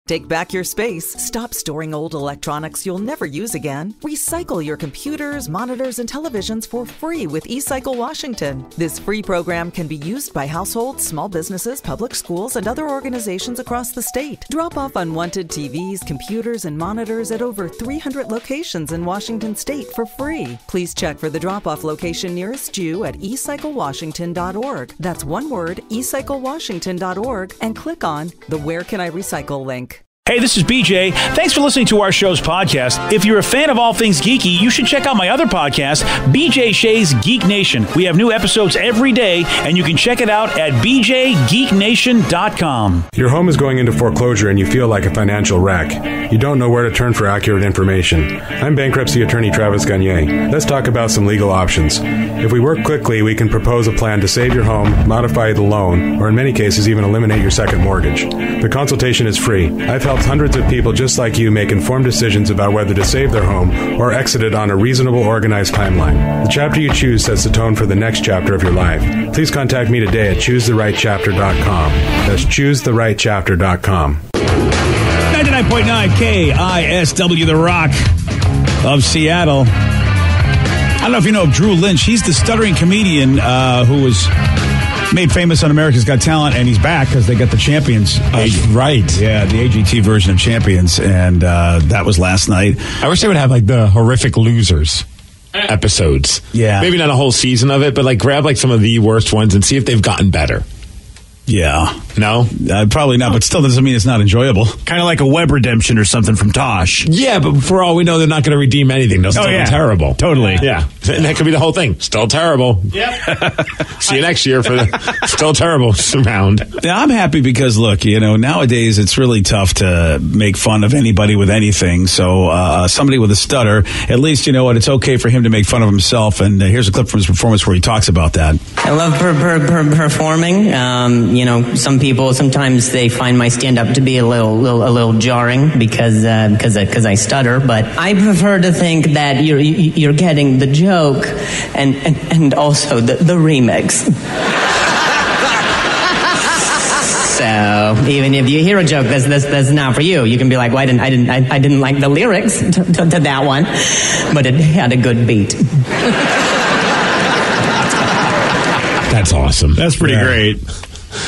Take back your space. Stop storing old electronics you'll never use again. Recycle your computers, monitors, and televisions for free with eCycle Washington. This free program can be used by households, small businesses, public schools, and other organizations across the state. Drop off unwanted TVs, computers, and monitors at over 300 locations in Washington state for free. Please check for the drop-off location nearest you at eCycleWashington.org. That's one word, eCycleWashington.org, and click on the Where Can I Recycle link. Hey, this is BJ. Thanks for listening to our show's podcast. If you're a fan of all things geeky, you should check out my other podcast, BJ Shea's Geek Nation. We have new episodes every day, and you can check it out at bjgeeknation.com. Your home is going into foreclosure and you feel like a financial wreck. You don't know where to turn for accurate information. I'm bankruptcy attorney Travis Gagne. Let's talk about some legal options. If we work quickly, we can propose a plan to save your home, modify the loan, or in many cases even eliminate your second mortgage. The consultation is free. I've helped hundreds of people just like you make informed decisions about whether to save their home or exit it on a reasonable, organized timeline. The chapter you choose sets the tone for the next chapter of your life. Please contact me today at choosetherightchapter.com. That's choosetherightchapter.com. 99.9 KISW, The Rock of Seattle. I don't know if you know of Drew Lynch. He's the stuttering comedian who was made famous on America's Got Talent, and he's back because they got the Champions. Right. Yeah, the AGT version of Champions, and that was last night. I wish they would have like the horrific losers episodes. Yeah. Maybe not a whole season of it, but like grab like some of the worst ones and see if they've gotten better. Yeah. No? Probably not, but still doesn't mean it's not enjoyable. Kind of like a web redemption or something from Tosh. Yeah, but for all we know, they're not going to redeem anything. They'll still be terrible. Totally. Yeah. And that could be the whole thing. Still terrible. Yep. See you next year for the still terrible round. Yeah, I'm happy because, look, nowadays it's really tough to make fun of anybody with anything. So somebody with a stutter, at least, you know what, it's okay for him to make fun of himself. And here's a clip from his performance where he talks about that. I love performing. Some people, sometimes they find my stand-up to be a little jarring because I stutter. But I prefer to think that you're getting the joke and also the remix. So even if you hear a joke that's not for you, you can be like, well, I didn't like the lyrics to that one, but it had a good beat. That's awesome. That's pretty great.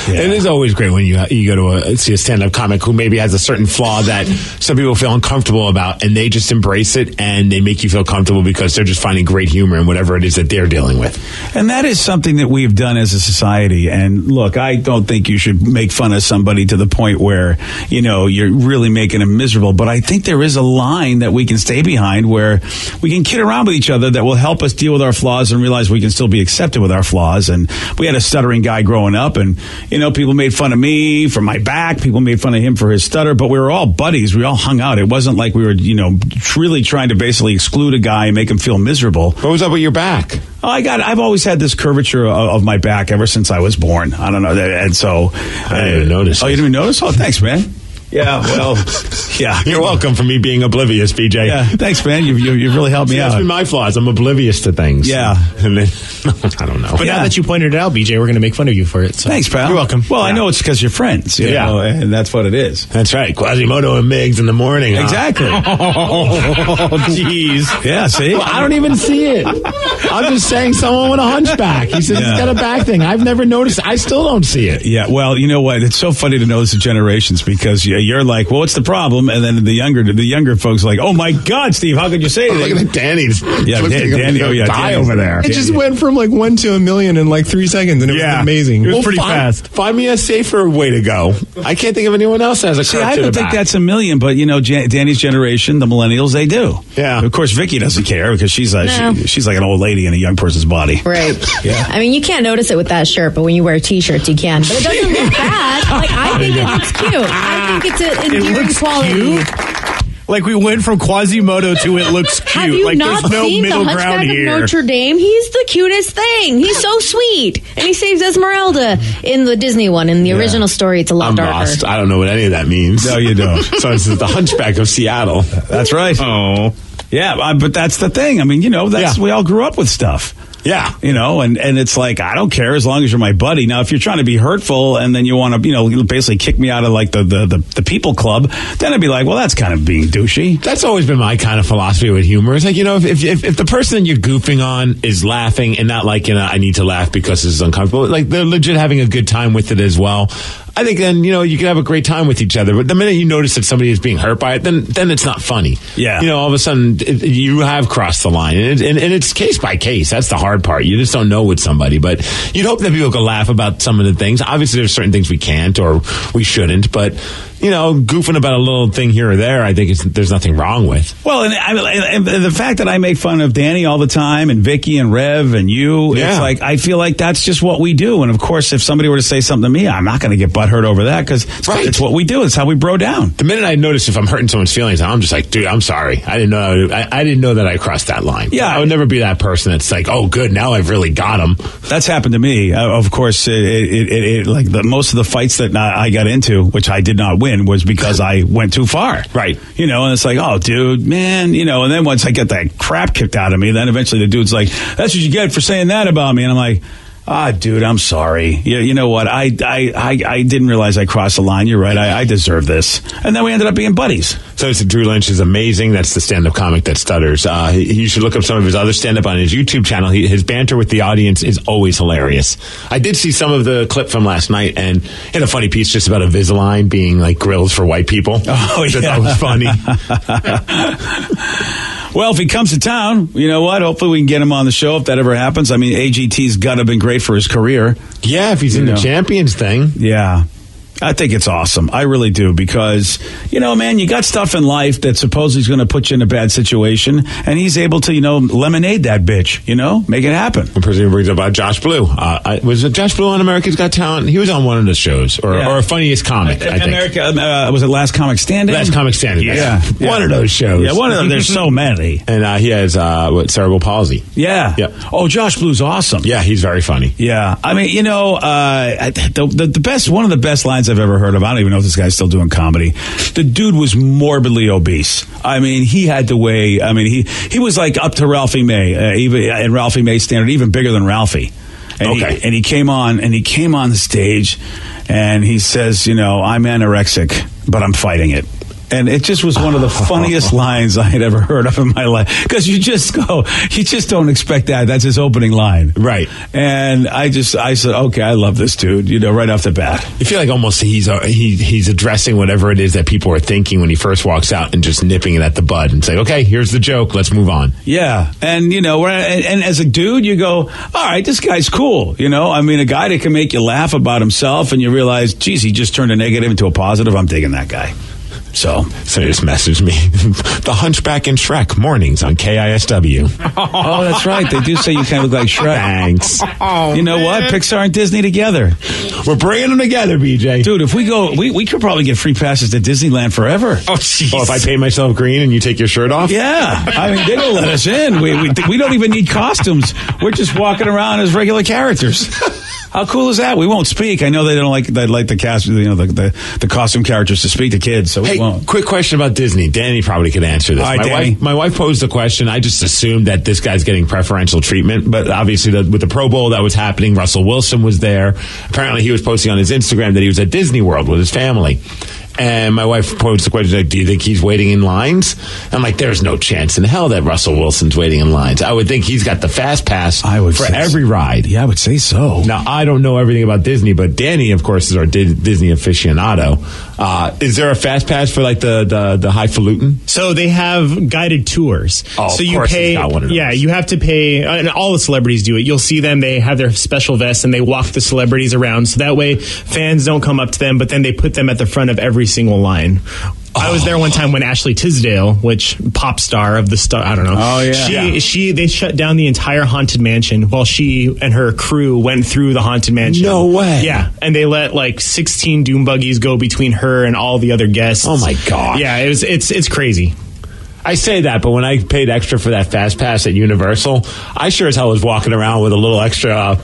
Yeah. It is always great when you go to see a stand-up comic who maybe has a certain flaw that some people feel uncomfortable about, and they just embrace it, and they make you feel comfortable because they're just finding great humor in whatever it is that they're dealing with. And that is something that we've done as a society. And look, I don't think you should make fun of somebody to the point where, you're really making them miserable. But I think there is a line that we can stay behind where we can kid around with each other that will help us deal with our flaws and realize we can still be accepted with our flaws. And we had a stuttering guy growing up, and people made fun of me for my back. People made fun of him for his stutter, but we were all buddies. We all hung out. It wasn't like we were, really trying to basically exclude a guy and make him feel miserable. What was up with your back? I've always had this curvature of my back ever since I was born. I don't know. And so I didn't even notice. Oh, you didn't even notice? Oh, thanks, man. Yeah, well, yeah. You're welcome for me being oblivious, BJ. Yeah, thanks, man. You've really helped me out. That's been my flaws. I'm oblivious to things. Yeah. And then, I don't know. But now that you pointed it out, BJ, we're going to make fun of you for it. So. Thanks, pal. You're welcome. Well, I know it's because you're friends. You know, and that's what it is. That's right. Quasimodo and Miggs in the morning. Huh? Exactly. Oh, jeez. Yeah, see? Well, I don't even see it. I'm just saying someone with a hunchback. He says he's got a back thing. I've never noticed it. I still don't see it. Yeah, well, you know what? It's so funny to notice the generations because you're like, well, what's the problem? And then the younger folks are like, oh my God, Steve, how could you say that? Look at Danny's. Yeah, Danny. Oh yeah, die over there. It just went from like 1 to a million in like 3 seconds, and it was amazing. It was pretty fast. Find me a safer way to go. I can't think of anyone else that has a curve. I don't think that's a million, but Danny's generation, the millennials, they do. Yeah. Of course, Vicky doesn't care because she's like an old lady in a young person's body. Right. Yeah. I mean, you can't notice it with that shirt, but when you wear T-shirts, you can. But it doesn't look bad. Like I think it looks cute. I think it's an endearing quality. Cute? Like we went from Quasimodo to it looks cute. Have you like not there's no seen middle the ground Hunchback here. of Notre Dame? He's the cutest thing. He's so sweet, and he saves Esmeralda in the Disney one. In the original story, it's a lot darker. Lost. I don't know what any of that means. No, you don't. So this is the Hunchback of Seattle. That's right. Oh, yeah, but that's the thing. I mean, we all grew up with stuff. Yeah. And it's like, I don't care as long as you're my buddy. Now, if you're trying to be hurtful and then you want to, basically kick me out of like the people club, then I'd be like, well, that's kind of being douchey. That's always been my kind of philosophy with humor. It's like, if the person you're goofing on is laughing and not like, I need to laugh because this is uncomfortable, like they're legit having a good time with it as well, I think then, you can have a great time with each other. But the minute you notice that somebody is being hurt by it, then it's not funny. Yeah. All of a sudden, you have crossed the line. And it's case by case. That's the hard part. You just don't know with somebody. But you'd hope that people can laugh about some of the things. Obviously, there's certain things we can't or we shouldn't. But, goofing about a little thing here or there, I think there's nothing wrong with. Well, and the fact that I make fun of Danny all the time and Vicky and Rev and you, it's like, I feel like that's just what we do. And of course, if somebody were to say something to me, I'm not going to get butthurt over that because it's what we do. It's how we bro down. The minute I notice if I'm hurting someone's feelings, I'm just like, dude, I'm sorry. I didn't know that I crossed that line. Yeah. I would never be that person that's like, oh, good, now I've really got him. That's happened to me. Of course, most of the fights that I got into, which I did not win, was because I went too far. Right. And it's like, oh, dude, man, and then once I get that crap kicked out of me, then eventually the dude's like, that's what you get for saying that about me. And I'm like, dude, I'm sorry. You know what? I didn't realize I crossed the line. You're right. I deserve this. And then we ended up being buddies. So Drew Lynch is amazing. That's the stand-up comic that stutters. You should look up some of his other stand-up on his YouTube channel. His banter with the audience is always hilarious. I did see some of the clip from last night and in a funny piece just about Invisalign being like grills for white people. Oh, yeah. That was funny. Well, if he comes to town, you know what? Hopefully we can get him on the show if that ever happens. I mean, AGT's got to have been great for his career. Yeah, if he's in the Champions thing. Yeah. I think it's awesome. I really do because, man, you got stuff in life that supposedly is going to put you in a bad situation, and he's able to, lemonade that bitch, make it happen. The person who brings up Josh Blue. Was it Josh Blue on America's Got Talent? He was on one of the shows, or Funniest Comic, I think. Was it Last Comic Standing? Last Comic Standing. Yeah. One of those shows. Yeah, one of them. There's so many. And he has, cerebral palsy. Yeah. Oh, Josh Blue's awesome. Yeah, he's very funny. Yeah. I mean, the best, one of the best lines I've ever heard of. I don't even know if this guy's still doing comedy. The dude was morbidly obese. I mean, he had to weigh. I mean, he was like up to Ralphie May, even in Ralphie May's standard, even bigger than Ralphie. And he came on the stage, and he says, I'm anorexic, but I'm fighting it. And it just was one of the funniest lines I had ever heard of in my life. Because you just don't expect that. That's his opening line. Right. And I said, okay, I love this dude, right off the bat. You feel like almost he's addressing whatever it is that people are thinking when he first walks out and just nipping it at the bud and say, okay, here's the joke, let's move on. Yeah. And, and as a dude, you go, all right, this guy's cool. I mean, a guy that can make you laugh about himself and you realize, geez, he just turned a negative into a positive. I'm digging that guy. So they just messaged me. The Hunchback and Shrek mornings on KISW. Oh, that's right. They do say you kind of look like Shrek. Thanks. You know what? Pixar and Disney together. We're bringing them together, BJ. Dude, if we go, we could probably get free passes to Disneyland forever. Oh, jeez. Oh, if I paint myself green and you take your shirt off? Yeah. I mean, they don't let us in. We don't even need costumes. We're just walking around as regular characters. How cool is that? We won't speak. I know they don't like the cast, the costume characters to speak to kids, so we won't. Quick question about Disney. Danny probably could answer this. All right, my wife posed the question. I just assumed that this guy's getting preferential treatment, but obviously with the Pro Bowl that was happening, Russell Wilson was there. Apparently he was posting on his Instagram that he was at Disney World with his family. And my wife posed the question, do you think he's waiting in lines? I'm like, there's no chance in hell that Russell Wilson's waiting in lines. I would think he's got the fast pass for every ride. Yeah, I would say so. Now, I don't know everything about Disney, but Danny, of course, is our Disney aficionado. Is there a fast pass for like the highfalutin? So they have guided tours. Oh, so you pay. Got one of those. Yeah, you have to pay, and all the celebrities do it. You'll see them, they have their special vests and they walk the celebrities around. So that way fans don't come up to them, but then they put them at the front of every single line. I was there one time when Ashley Tisdale, which pop star of the star, I don't know. Oh yeah. They shut down the entire Haunted Mansion while she and her crew went through the Haunted Mansion. No way. Yeah, and they let like 16 doom buggies go between her and all the other guests. Oh my god. Yeah, it's crazy. I say that, but when I paid extra for that fast pass at Universal, I sure as hell was walking around with a little extra.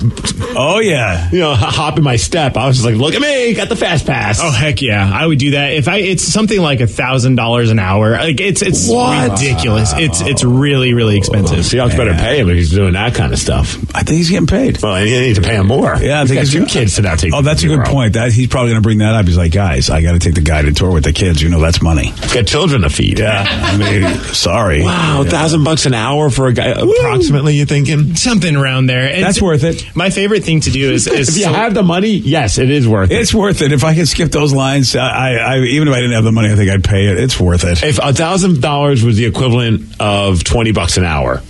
Oh yeah, hop in my step. I was just like, "Look at me, got the fast pass." Oh heck yeah, I would do that if it's something like $1,000 an hour. Like it's ridiculous. It's really really expensive. Seahawks better pay him if he's doing that kind of stuff. I think he's getting paid. Well, you need to pay him more. Yeah, I think he's got 2 kids to now take. Oh, that's a good point. That he's probably going to bring that up. He's like, guys, I got to take the guided tour with the kids. That's money. Got children to feed. Yeah, I mean, sorry. Wow, $1,000 an hour for a guy. Approximately, you thinking something around there? That's worth it. My favorite thing to do is if you have the money, yes, it is worth it. It's worth it. If I could skip those lines, I even if I didn't have the money, I think I'd pay it. It's worth it. If $1,000 was the equivalent of $20 an hour,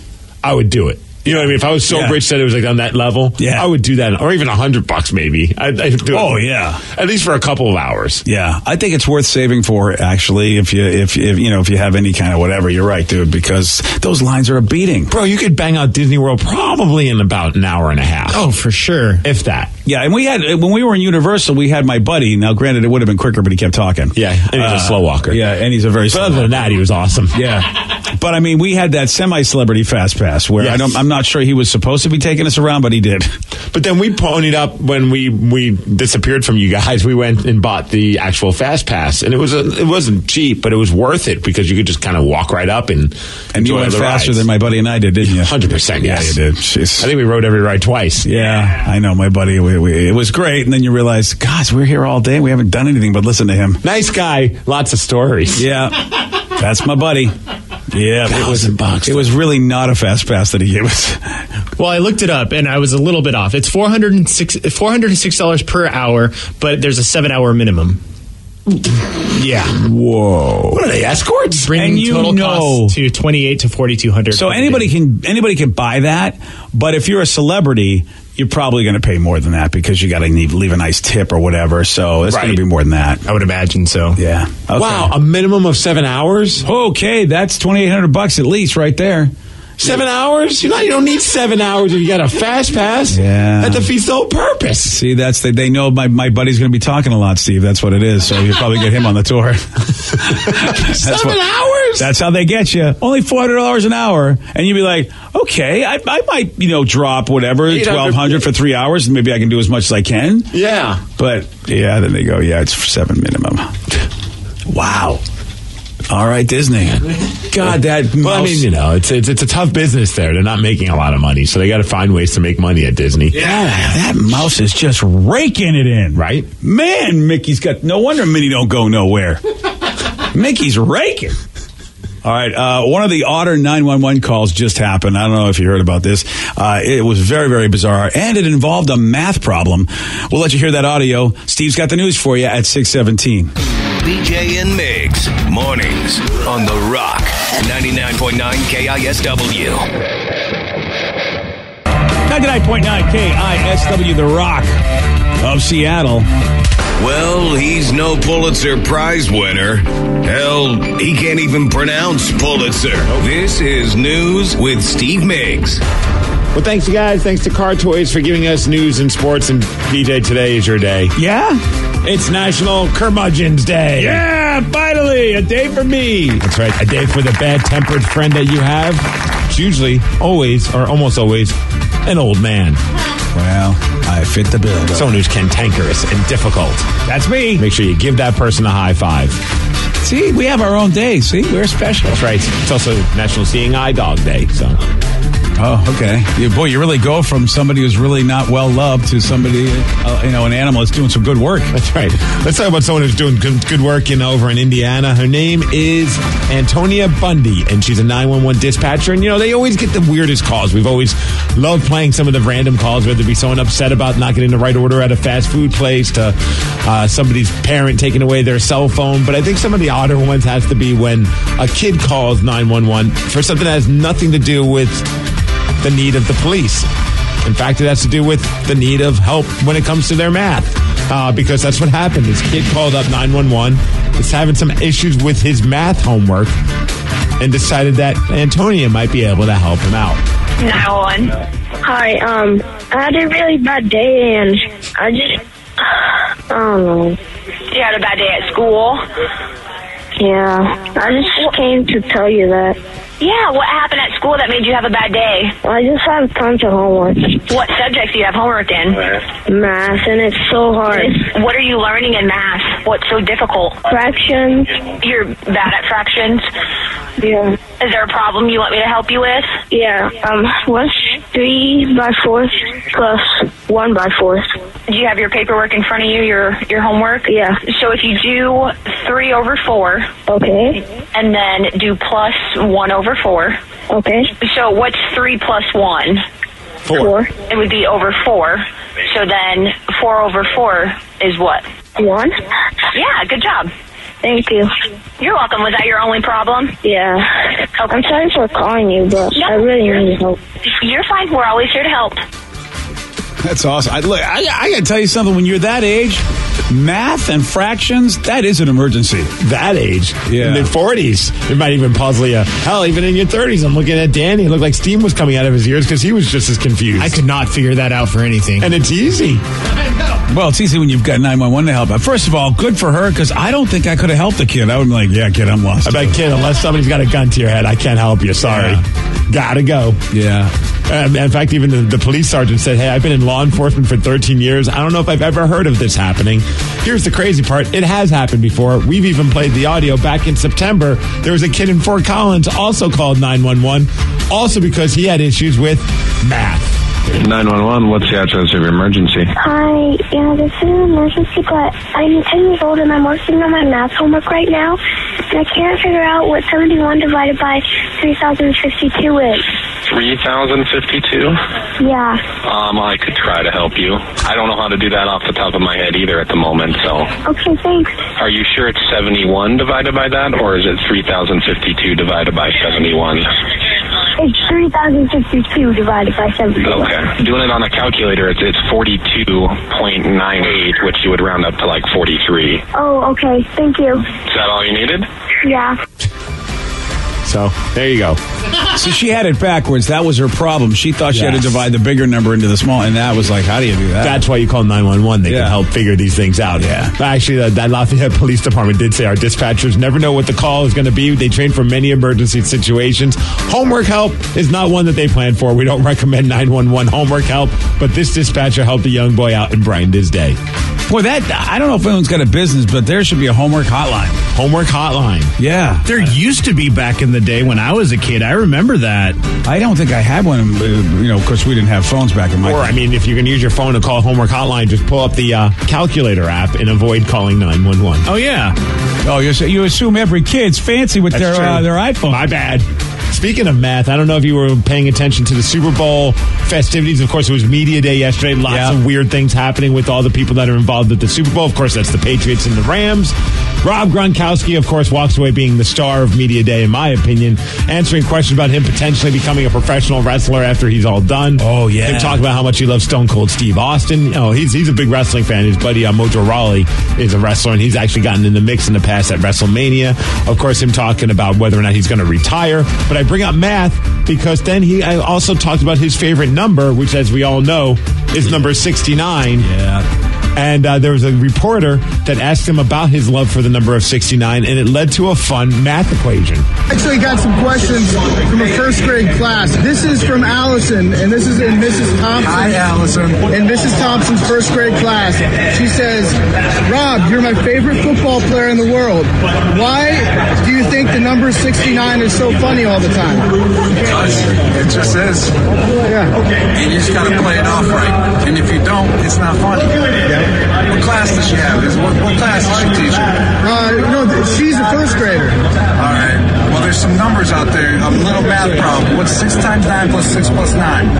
I would do it. You know what I mean? If I was so rich that it was like on that level, I would do that, or even $100 maybe. I'd do it. Oh yeah, at least for a couple of hours. Yeah, I think it's worth saving for. Actually, if you have any kind of whatever, you're right, dude. Because those lines are a beating, bro. You could bang out Disney World probably in about an hour and a half. Oh, for sure, if that. Yeah, and when we were in Universal, we had my buddy. Now, granted, it would have been quicker, but he kept talking. Yeah, and he's a slow walker. Yeah, and he's a very. But other than that, he was awesome. Yeah, but I mean, we had that semi-celebrity fast pass where I'm not sure he was supposed to be taking us around, but he did. But then we ponied up when we disappeared from you guys. We went and bought the actual fast pass, and it wasn't cheap, but it was worth it because you could just kind of walk right up and you went faster than my buddy and I did, didn't you? 100%. Yeah, you did. Jeez. I think we rode every ride twice. Yeah, I know, my buddy. It was great, and then you realize, gosh, we're here all day. We haven't done anything but listen to him. Nice guy, lots of stories. Yeah, that's my buddy. Yeah, it was really not a fast pass that he gave us. Well, I looked it up, and I was a little bit off. It's $406 per hour, but there's a 7-hour minimum. Yeah. Whoa. What are they, escorts? Bringing total costs to $2,800 to $4,200. So anybody can buy that, but if you're a celebrity, you're probably going to pay more than that because you got to leave a nice tip or whatever. So it's going to be more than that. I would imagine so. Yeah. Okay. Wow, a minimum of 7 hours? Okay, that's $2,800 at least right there. 7 hours? You don't need 7 hours if you got a fast pass. Yeah. That defeats the whole purpose. See, they know my buddy's going to be talking a lot, Steve. That's what it is. So you'll probably get him on the tour. 7 hours? That's how they get you. Only $400 an hour. And you'd be like, okay, I might, drop whatever, $1,200 for 3 hours, and maybe I can do as much as I can. Yeah. But, then they go, it's 7 minimum. Wow. All right, Disney. God, that mouse. Well, I mean, it's a tough business there. They're not making a lot of money, so they got to find ways to make money at Disney. Yeah, that mouse is just raking it in. Right? Man, Mickey's got... No wonder Minnie don't go nowhere. Mickey's raking. All right, one of the Otter 911 calls just happened. I don't know if you heard about this. It was very, very bizarre, and it involved a math problem. We'll let you hear that audio. Steve's got the news for you at 6:17. BJ and Migs, mornings on The Rock, 99.9 KISW. 99.9 KISW, The Rock of Seattle. Well, he's no Pulitzer Prize winner. Hell, he can't even pronounce Pulitzer. This is News with Steve Migs. Well, thanks, you guys. Thanks to Car Toys for giving us news and sports. And DJ, today is your day. Yeah? It's National Curmudgeon's Day. Yeah, finally, a day for me. That's right, a day for the bad-tempered friend that you have. It's usually, always, or almost always, an old man. Well, I fit the bill. Someone who's cantankerous and difficult. That's me. Make sure you give that person a high five. See, we have our own day. See, we're special. That's right. It's also National Seeing Eye Dog Day, so... Oh, okay. You really go from somebody who's really not well loved to somebody, an animal that's doing some good work. That's right. Let's talk about someone who's doing good work over in Indiana. Her name is Antonia Bundy, and she's a 911 dispatcher. And, they always get the weirdest calls. We've always loved playing some of the random calls, whether it be someone upset about not getting the right order at a fast food place to somebody's parent taking away their cell phone. But I think some of the odder ones has to be when a kid calls 911 for something that has nothing to do with the need of the police. In fact, it has to do with the need of help when it comes to their math. Because that's what happened. This kid called up 911. Is having some issues with his math homework and decided that Antonia might be able to help him out. 911. Hi, I had a really bad day and I don't know. You had a bad day at school? Yeah, I just came to tell you that. Yeah, what happened at school that made you have a bad day? I just have tons of homework. What subjects do you have homework in? Math, and it's so hard. What are you learning in math? What's so difficult? Fractions. You're bad at fractions? Yeah. Is there a problem you want me to help you with? Yeah, what's 3 by 4 plus 1 by 4? Do you have your paperwork in front of you, your homework? Yeah. So if you do 3 over 4. Okay. And then do plus 1 over 4. Okay. So what's 3 plus 1? 4. It would be over 4. So then 4 over 4 is what? 1. Yeah, good job. Thank you. You're welcome. Was that your only problem? Yeah. Okay. I'm sorry for calling you, but I really need help. You're fine. We're always here to help. That's awesome. I got to tell you something. When you're that age, math and fractions, that is an emergency. That age? Yeah. In their 40s. It might even puzzle you. Hell, even in your 30s. I'm looking at Danny. It looked like steam was coming out of his ears because he was just as confused. I could not figure that out for anything. And it's easy. Well, it's easy when you've got 911 to help. But first of all, good for her, because I don't think I could have helped the kid. I would be like, yeah, kid, I'm lost. I bet, kid, unless somebody's got a gun to your head, I can't help you. Sorry. Yeah. Gotta go. Yeah. In fact, even the police sergeant said, hey, I've been in law enforcement for 13 years. I don't know if I've ever heard of this happening. Here's the crazy part. It has happened before. We've even played the audio back in September. There was a kid in Fort Collins also called 911, also because he had issues with math. 911, what's the address of your emergency? Hi, yeah, this is an emergency, but I'm 10 years old and I'm working on my math homework right now, and I can't figure out what 71 divided by 3052 is. 3052? Yeah. I could try to help you. I don't know how to do that off the top of my head either at the moment, so. Okay, thanks. Are you sure it's 71 divided by that, or is it 3052 divided by 71? It's 3052 divided by 71. Okay. Doing it on a calculator, it's 42.98, which you would round up to like 43. Oh, okay. Thank you. Is that all you needed? Yeah. So, there you go. So she had it backwards. That was her problem. She thought she had to divide the bigger number into the small, and that was like, how do you do that? That's why you call 911. They can help figure these things out. Yeah. Actually, that Lafayette Police Department did say our dispatchers never know what the call is going to be. They train for many emergency situations. Homework help is not one that they plan for. We don't recommend 911 homework help, but this dispatcher helped a young boy out and brightened his day. Boy, I don't know if anyone's got a business, but there should be a homework hotline. Homework hotline. Yeah. There used to be back in the day when I was a kid. I remember that. I don't think I had one. Of course, we didn't have phones back in my Or, time. I mean, if you can use your phone to call homework hotline, just pull up the calculator app and avoid calling 911. Oh, yeah. Oh, you assume every kid's fancy with their iPhone. My bad. Speaking of math, I don't know if you were paying attention to the Super Bowl festivities. Of course, it was Media Day yesterday. Lots of weird things happening with all the people that are involved at the Super Bowl. Of course, that's the Patriots and the Rams. Rob Gronkowski, of course, walks away being the star of Media Day, in my opinion, answering questions about him potentially becoming a professional wrestler after he's all done. Oh, yeah. Him talking about how much he loves Stone Cold Steve Austin. Oh, he's a big wrestling fan. His buddy Mojo Rawley is a wrestler, and he's actually gotten in the mix in the past at WrestleMania. Of course, him talking about whether or not he's going to retire. But I bring up math because then he also talked about his favorite number, which, as we all know, is number 69. Yeah. And there was a reporter that asked him about his love for the number of 69, and it led to a fun math equation. Actually got some questions from a first grade class. This is from Allison, and this is in Mrs. Thompson. Hi, Allison. In Mrs. Thompson's first grade class. She says, Rob, you're my favorite football player in the world. Why do you think the number 69 is so funny all the time? Because it just is. Yeah. And you just got to play it off right. And if you don't, it's not funny. Yeah. What class does she have? What class does she teach? No, she's a first grader. All right. Well, there's some numbers out there. A little math problem. What's 6 times 9 plus 6 plus 9?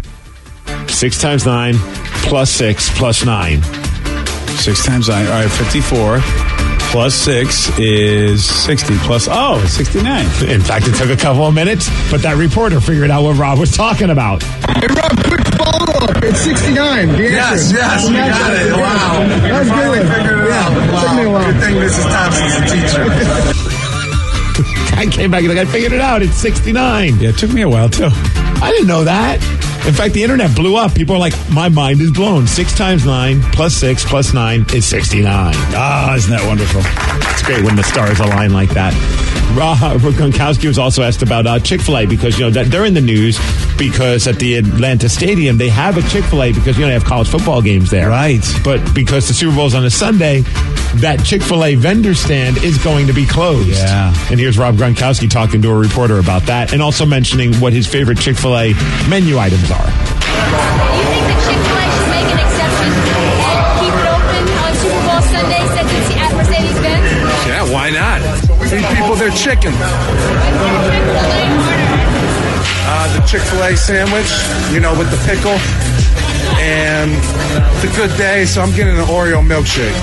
6 times 9 plus 6 plus 9. 6 times 9. All right, 54. Plus 6 is 60. Plus, it's 69. In fact, it took a couple of minutes, but that reporter figured out what Rob was talking about. Hey, Rob, quick follow-up. It's 69. The Yes, answer. you got it. Wow. That was finally good. figured it out. Took me a while. Good thing Mrs. Thompson's a teacher. I came back and I figured it out. It's 69. Yeah, it took me a while, too. I didn't know that. In fact, the internet blew up. People are like, my mind is blown. 6 times 9 plus 6 plus 9 is 69. Ah, isn't that wonderful? It's great when the stars align like that. Rob Gronkowski was also asked about Chick-fil-A because, that they're in the news because at the Atlanta Stadium, they have a Chick-fil-A because, they have college football games there. Right. But because the Super Bowl's on a Sunday, that Chick-fil-A vendor stand is going to be closed. Yeah. And here's Rob Gronkowski talking to a reporter about that and also mentioning what his favorite Chick-fil-A menu items are. Do you think that Chick-fil-A should make an exception and keep it open on Super Bowl Sunday since it's at Mercedes-Benz? Yeah, why not? Feed people their chicken. The Chick-fil-A sandwich, with the pickle. And it's a good day, so I'm getting an Oreo milkshake.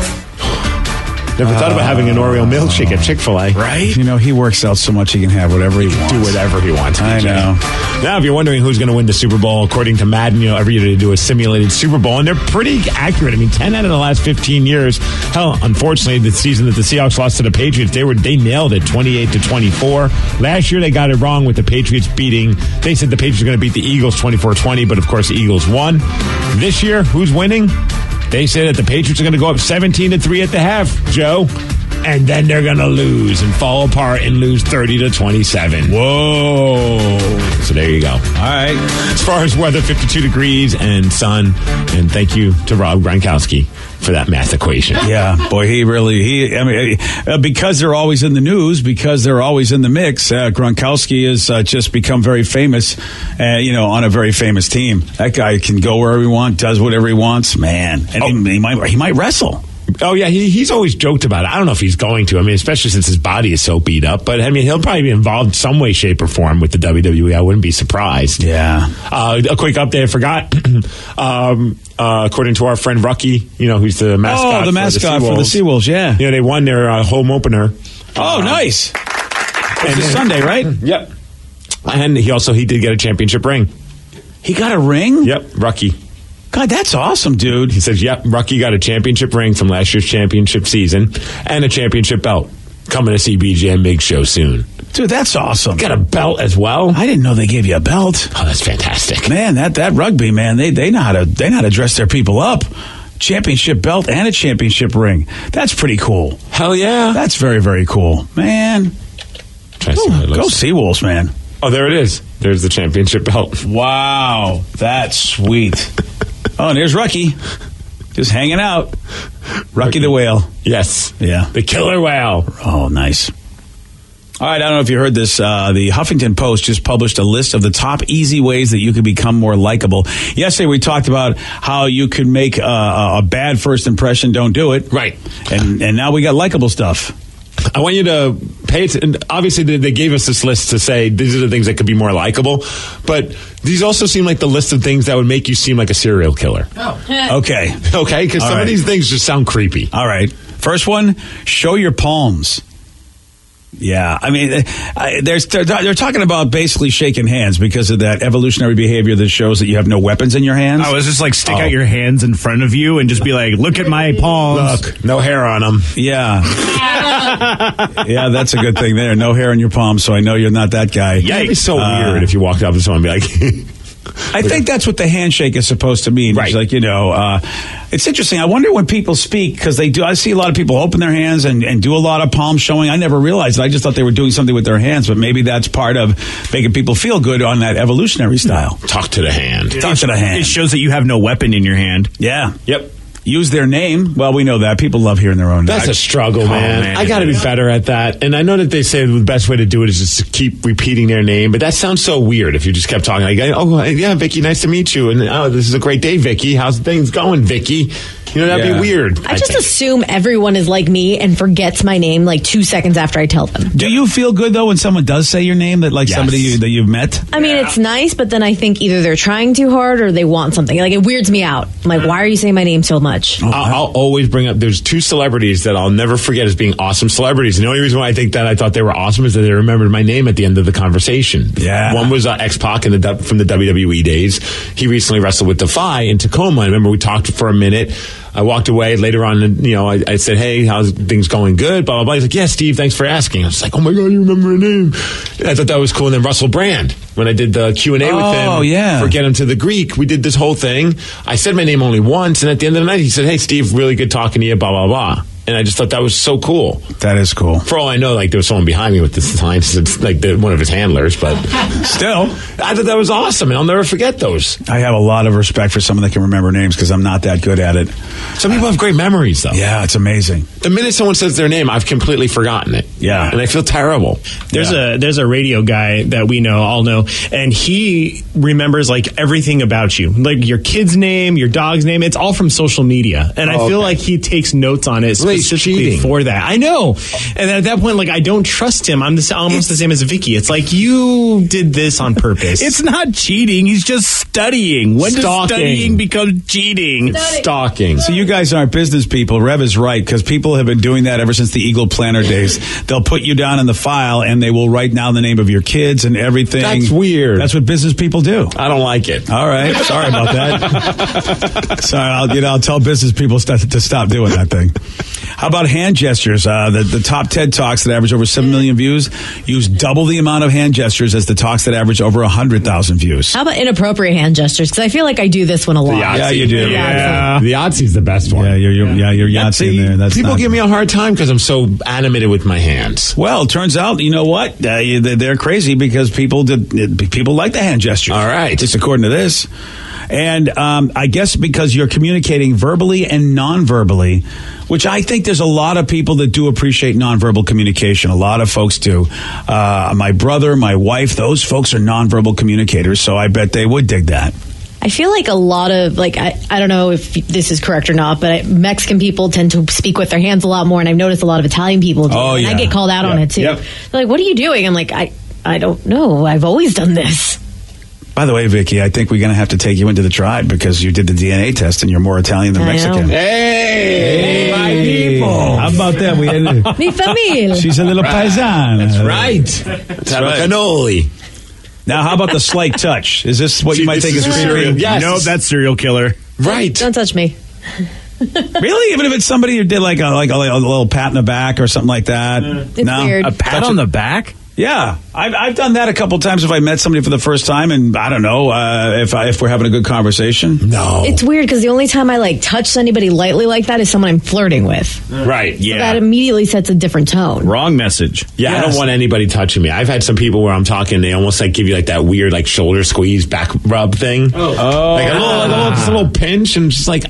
Never thought about having an Oreo milkshake at Chick-fil-A. Right? He works out so much he can have whatever he wants. Do whatever he wants. I know. Now, if you're wondering who's going to win the Super Bowl, according to Madden, every year they do a simulated Super Bowl, and they're pretty accurate. 10 out of the last 15 years. Hell, unfortunately, the season that the Seahawks lost to the Patriots, they nailed it, 28-24. Last year, they got it wrong with the Patriots beating. They said the Patriots were going to beat the Eagles 24-20, but of course the Eagles won. This year, who's winning? They say that the Patriots are going to go up 17-3 at the half, Joe. And then they're going to lose and fall apart and lose 30-27. Whoa. So there you go. All right. As far as weather, 52 degrees and sun. And thank you to Rob Gronkowski for that math equation. Yeah, boy, because they're always in the news, because they're always in the mix, Gronkowski has just become very famous, on a very famous team. That guy can go wherever he wants, does whatever he wants, man. And he might wrestle. Oh, yeah, he's always joked about it. I don't know if he's going to. Especially since his body is so beat up. But, he'll probably be involved some way, shape, or form with the WWE. I wouldn't be surprised. Yeah. A quick update, I forgot. According to our friend Rucky, who's the mascot. Oh, the mascot for the Seawolves, yeah. They won their home opener. Oh, nice. It's Sunday, right? Yep. And he did get a championship ring. He got a ring? Yep, Rucky. God, that's awesome, dude. He says, yep, Rucky got a championship ring from last year's championship season and a championship belt. Coming to CBJ and Big Show soon. Dude, that's awesome. Got a belt as well? I didn't know they gave you a belt. Oh, that's fantastic. Man, that rugby, man, they know how to dress their people up. Championship belt and a championship ring. That's pretty cool. Hell yeah. That's very, very cool. Man. Go Seawolves, man. Oh, there it is. There's the championship belt. Wow. That's sweet. Oh, and there's Rucky. Just hanging out. Rucky the whale. Yes. Yeah. The killer whale. Oh, nice. All right, I don't know if you heard this. The Huffington Post just published a list of the top easy ways that you could become more likable. Yesterday, we talked about how you could make a bad first impression. Don't do it. Right. And now we got likable stuff. I want you to pay attention. Obviously, they gave us this list to say these are the things that could be more likable, but these also seem like the list of things that would make you seem like a serial killer. Oh. Okay. Okay, because some of these things just sound creepy. All right. First one, show your palms. Yeah, they're talking about basically shaking hands because of that evolutionary behavior that shows that you have no weapons in your hands. Oh, it's just like stick out your hands in front of you and just be like, look at my palms. Look, no hair on them. Yeah. Yeah, that's a good thing there. No hair on your palms, so I know you're not that guy. Yeah, it'd be so weird if you walked up to someone and be like... I think that's what the handshake is supposed to mean. Right. It's like, it's interesting. I wonder when people speak, because they do. I see a lot of people open their hands and do a lot of palm showing. I never realized it. I just thought they were doing something with their hands, but maybe that's part of making people feel good on that evolutionary style. Talk to the hand. Talk to the hand. It shows that you have no weapon in your hand. Yeah. Yep. Use their name. Well, we know that. People love hearing their own name. That's a struggle, man. I got to be better at that. And I know that they say the best way to do it is just to keep repeating their name, but that sounds so weird if you just kept talking like, oh, yeah, Vicky, nice to meet you. And, oh, this is a great day, Vicky. How's things going, Vicky? That'd be weird. I just assume everyone is like me and forgets my name like 2 seconds after I tell them. Do you feel good, though, when someone does say your name, that somebody that you've met? I mean, it's nice, but then I think either they're trying too hard or they want something. Like, it weirds me out. I'm like, why are you saying my name so much? I'll always bring up, there's two celebrities that I'll never forget as being awesome celebrities. And the only reason why I thought they were awesome is that they remembered my name at the end of the conversation. Yeah. One was X-Pac from the WWE days. He recently wrestled with Defy in Tacoma. I remember we talked for a minute. I walked away later on, and I said, "Hey, how's things going? Good." Blah blah blah. He's like, "Yeah, Steve, thanks for asking." I was like, "Oh my god, you remember her name?" And I thought that was cool. And then Russell Brand, when I did the Q&A with him, for Get Him to the Greek, we did this whole thing. I said my name only once, and at the end of the night, he said, "Hey, Steve, really good talking to you." Blah blah blah. And I just thought that was so cool. That is cool. For all I know, like there was someone behind me with the signs. It's like one of his handlers, but still, I thought that was awesome, and I'll never forget those. I have a lot of respect for someone that can remember names because I'm not that good at it. Some people have great memories, though. Yeah, it's amazing. The minute someone says their name, I've completely forgotten it. Yeah, and I feel terrible. There's a radio guy that we all know, and he remembers like everything about you, like your kid's name, your dog's name. It's all from social media, and I feel like he takes notes on it. Specifically for that. I know. And at that point, like, I don't trust him. I'm almost the same as Vicky. It's like, you did this on purpose. It's not cheating. He's just studying. When does studying become cheating? It's stalking. So you guys aren't business people. Rev is right, because people have been doing that ever since the Eagle Planner days. They'll put you down in the file, and they will write down the name of your kids and everything. That's weird. That's what business people do. I don't like it. All right. Sorry about that. Sorry. I'll tell business people to stop doing that thing. How about hand gestures? The top TED Talks that average over 7 million views use double the amount of hand gestures as the talks that average over 100,000 views. How about inappropriate hand gestures? Because I feel like I do this one a lot. Yeah, you do. Yeah. The Yahtzee's the best one. Yeah, you're Yahtzee in there. People give me a hard time because I'm so animated with my hands. Well, it turns out, you know what? They're crazy because people like the hand gestures. All right. Just according to this. And I guess because you're communicating verbally and non-verbally, which I think there's a lot of people that do appreciate nonverbal communication. A lot of folks do. My brother, my wife, those folks are nonverbal communicators, so I bet they would dig that. I feel like a lot of, like, I don't know if this is correct or not, but Mexican people tend to speak with their hands a lot more, and I've noticed a lot of Italian people do. And I get called out on it, too. Yep. They're like, what are you doing? I'm like, I don't know. I've always done this. By the way, Vicky, I think we're going to have to take you into the tribe because you did the DNA test and you're more Italian than Mexican. Hey, my people. How about that? Mi familia. She's a little paisana. That's right. That's right. Cannoli. Now, how about the slight touch? Is this what you might think is creepy? Yes. Nope, that's serial killer. Right. Don't touch me. Really? Even if it's somebody who did like a little pat in the back or something like that? It's weird. A pat on the back? Yeah, I've done that a couple times if I met somebody for the first time, and I don't know if we're having a good conversation. No, it's weird because the only time I like touch anybody lightly like that is someone I'm flirting with. Right? Yeah, so that immediately sets a different tone. Wrong message. Yeah, yes. I don't want anybody touching me. I've had some people where I'm talking, they almost like give you like that weird like shoulder squeeze, back rub thing. Like a little pinch, and just like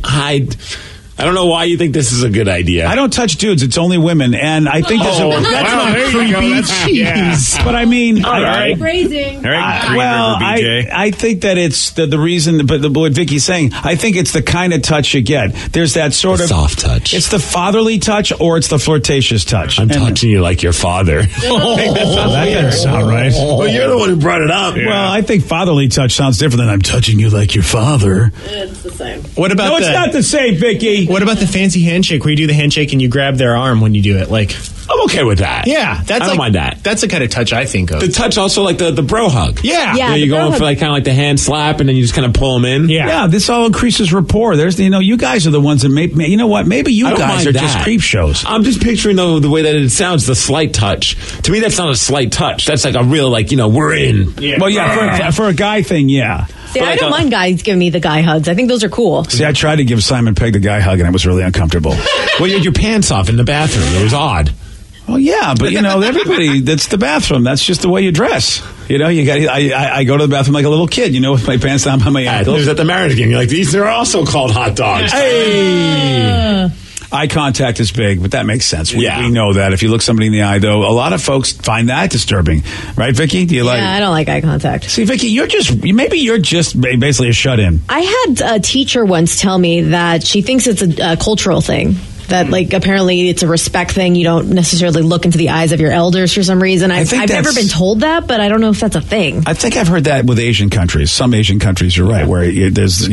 I don't know why you think this is a good idea. I don't touch dudes. It's only women. And I think that's not creepy. Jeez. But I mean... All right. Phrasing. I think that it's the reason, but what Vicky's saying, I think it's the kind of touch you get. There's that sort of... soft touch. It's the fatherly touch or it's the flirtatious touch. I'm touching you like your father. That doesn't sound right. Well, you're the one who brought it up. Yeah. Well, I think fatherly touch sounds different than I'm touching you like your father. It's the same. What about No, it's not the same, Vicky. What about the fancy handshake where you do the handshake and you grab their arm when you do it? Like, I'm okay with that. Yeah, I don't mind that. That's the kind of touch I think of. The touch also like the bro hug. Yeah, you go in for like kind of like the hand slap and then you just kind of pull them in. Yeah, this all increases rapport. There's, you guys are the ones that you know what? Maybe you guys are just creep shows. I'm just picturing the way that it sounds, the slight touch. To me, that's not a slight touch. That's like a real we're in. Yeah. Well, yeah, for a guy thing, yeah. See, I don't mind guys giving me the guy hugs. I think those are cool. See, I tried to give Simon Pegg the guy hug, and it was really uncomfortable. Well, you had your pants off in the bathroom. It was odd. Well, yeah, but everybody, that's the bathroom. That's just the way you dress. You got. I go to the bathroom like a little kid, with my pants down by my ankles. It was at the marriage game. You're like, these are also called hot dogs. Hey! Eye contact is big, but that makes sense. We know that. If you look somebody in the eye, though, a lot of folks find that disturbing. Right, Vicky? Do you like? Yeah, I don't like eye contact. See, Vicky, maybe you're just basically a shut-in. I had a teacher once tell me that she thinks it's a cultural thing. That, apparently it's a respect thing. You don't necessarily look into the eyes of your elders for some reason. I've never been told that, but I don't know if that's a thing. I think I've heard that with Asian countries. Some Asian countries, you're right, where you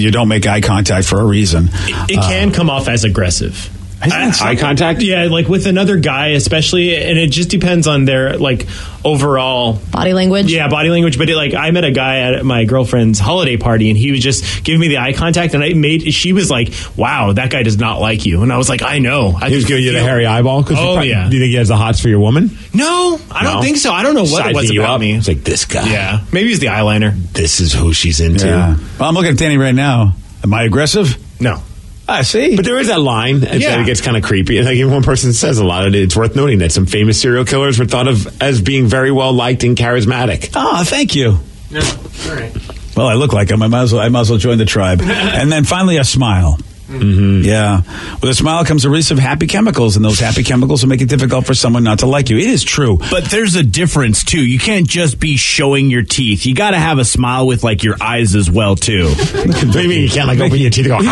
don't make eye contact for a reason. It can come off as aggressive. Eye contact? Yeah, like with another guy especially, and it just depends on their like overall body language. Yeah, body language. But I met a guy at my girlfriend's holiday party, and he was just giving me the eye contact, and she was like, "Wow, that guy does not like you." And I was like, "I know." He was giving you the hairy eyeball. Yeah. Do you think he has the hots for your woman? No, I don't think so. I don't know what it was about me. It's like this guy. Yeah, maybe it's the eyeliner. This is who she's into. Yeah. Well, I'm looking at Danny right now. Am I aggressive? No. I see. But there is that line that it gets kind of creepy. Like even one person says a lot of it. It's worth noting that some famous serial killers were thought of as being very well liked and charismatic. Oh, thank you. No. All right. Well, I look like him. I might as well join the tribe. And then finally, a smile. Mm-hmm. Yeah. With a smile comes a release of happy chemicals, and those happy chemicals will make it difficult for someone not to like you. It is true. But there's a difference, too. You can't just be showing your teeth. You got to have a smile with, like, your eyes as well, too. What do you mean? You can't, like, open your teeth and go, Look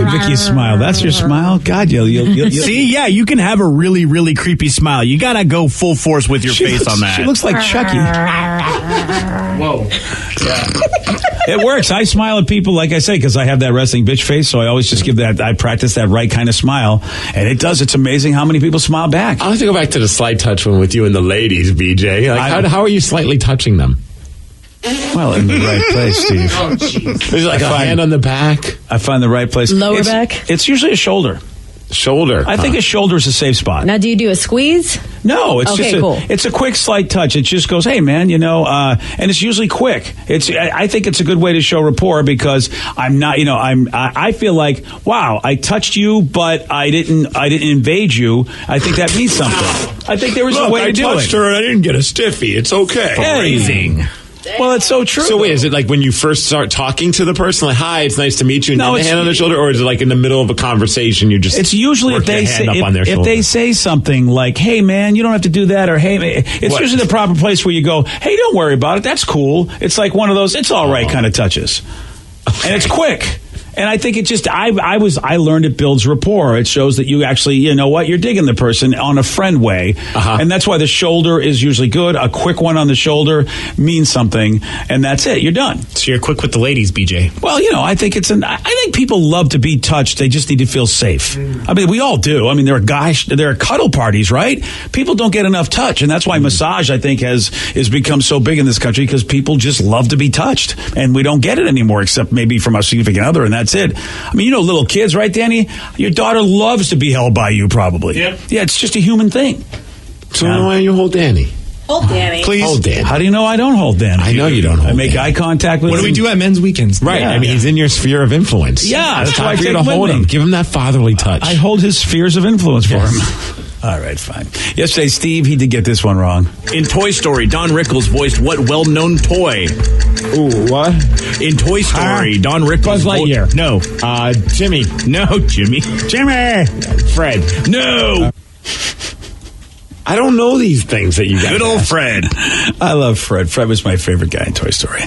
at Vicky's smile. That's your smile? God, you'll See, yeah, you can have a really, really creepy smile. You got to go full force with your face on that. She looks like Chucky. Whoa. Yeah. It works. I smile at people, like I say, because I have that wrestling bitch face, so I always just I practice that right kind of smile, and it does. It's amazing how many people smile back. I'll have to go back to the slight touch one with you and the ladies, BJ. Like, how are you slightly touching them? Well, in the right place, Steve. Oh, jeez. Is it like a hand on the back? I find the right place. Lower back? It's usually a shoulder. Shoulder. I think a shoulder is a safe spot. Now, do you do a squeeze? No, it's okay, just cool. It's a quick, slight touch. It just goes, "Hey, man," and it's usually quick. I think it's a good way to show rapport because I'm not, I feel like, wow, I touched you, but I didn't invade you. I think that means something. I think there was a way to do it. I touched her and I didn't get a stiffy. It's okay. Amazing. Well, it's so true. So wait, is it like when you first start talking to the person, like, "Hi, it's nice to meet you," and then the hand on the shoulder, or is it like in the middle of a conversation you just? It's usually if they say something like, "Hey, man, you don't have to do that," or "Hey," it's usually the proper place where you go, "Hey, don't worry about it. That's cool." It's like one of those "it's all right" kind of touches, and it's quick. And I think it just, I learned it builds rapport. It shows that you actually, you're digging the person on a friend way. Uh-huh. And that's why the shoulder is usually good. A quick one on the shoulder means something, and that's it. You're done. So you're quick with the ladies, BJ. Well, I think I think people love to be touched. They just need to feel safe. I mean, we all do. I mean, there are cuddle parties, right? People don't get enough touch, and that's why massage, I think, has become so big in this country because people just love to be touched, and we don't get it anymore, except maybe from our significant other, and that's it. I mean, little kids, right, Danny? Your daughter loves to be held by you, probably. Yep. Yeah, it's just a human thing. So why don't you hold Danny? Hold Danny. Please. Hold Danny. How do you know I don't hold Danny? I know you don't hold I make Danny. eye contact with him. What do we do at men's weekends? Right. Yeah. I mean, he's in your sphere of influence. Yeah, It's that's why I time for you take to him hold with him. me. Give him that fatherly touch. I hold his spheres of influence for him. All right, fine. Yesterday, Steve, he did get this one wrong. In Toy Story, Don Rickles voiced what well-known toy? Ooh, what? In Toy Story, Don Rickles... Buzz Lightyear. No. Jimmy. No, Jimmy. Jimmy! Fred. No! I don't know these things that you guys Good old ask. Fred. I love Fred. Fred was my favorite guy in Toy Story.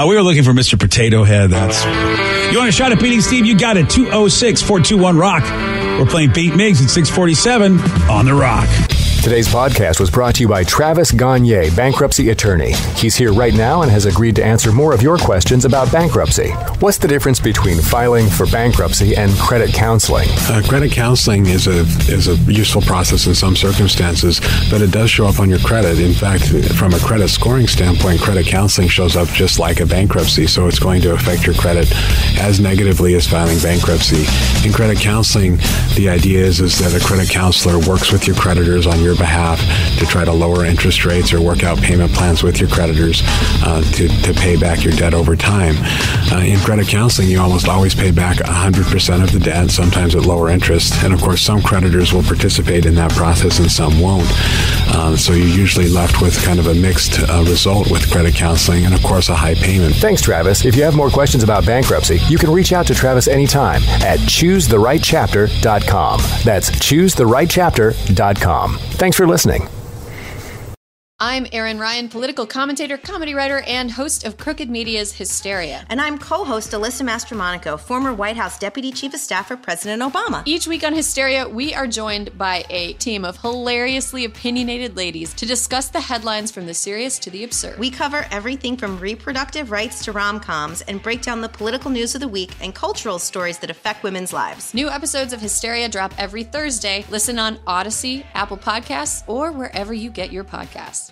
We were looking for Mr. Potato Head. You want a shot at beating Steve? You got it. 206-421-ROCK. We're playing Beat Miggs at 647 on The Rock. Today's podcast was brought to you by Travis Gagne, bankruptcy attorney. He's here right now and has agreed to answer more of your questions about bankruptcy. What's the difference between filing for bankruptcy and credit counseling? Credit counseling is a useful process in some circumstances, but it does show up on your credit. In fact, from a credit scoring standpoint, credit counseling shows up just like a bankruptcy, so it's going to affect your credit as negatively as filing bankruptcy. In credit counseling, the idea is that a credit counselor works with your creditors on your behalf to try to lower interest rates or work out payment plans with your creditors to pay back your debt over time. In credit counseling, you almost always pay back 100% of the debt, sometimes at lower interest. And of course, some creditors will participate in that process and some won't. So you're usually left with kind of a mixed result with credit counseling and, of course, a high payment. Thanks, Travis. If you have more questions about bankruptcy, you can reach out to Travis anytime at choosetherightchapter.com. That's choosetherightchapter.com. Thanks for listening. I'm Erin Ryan, political commentator, comedy writer, and host of Crooked Media's Hysteria. And I'm co-host Alyssa Mastromonaco, former White House Deputy Chief of Staff for President Obama. Each week on Hysteria, we are joined by a team of hilariously opinionated ladies to discuss the headlines from the serious to the absurd. We cover everything from reproductive rights to rom-coms and break down the political news of the week and cultural stories that affect women's lives. New episodes of Hysteria drop every Thursday. Listen on Odyssey, Apple Podcasts, or wherever you get your podcasts.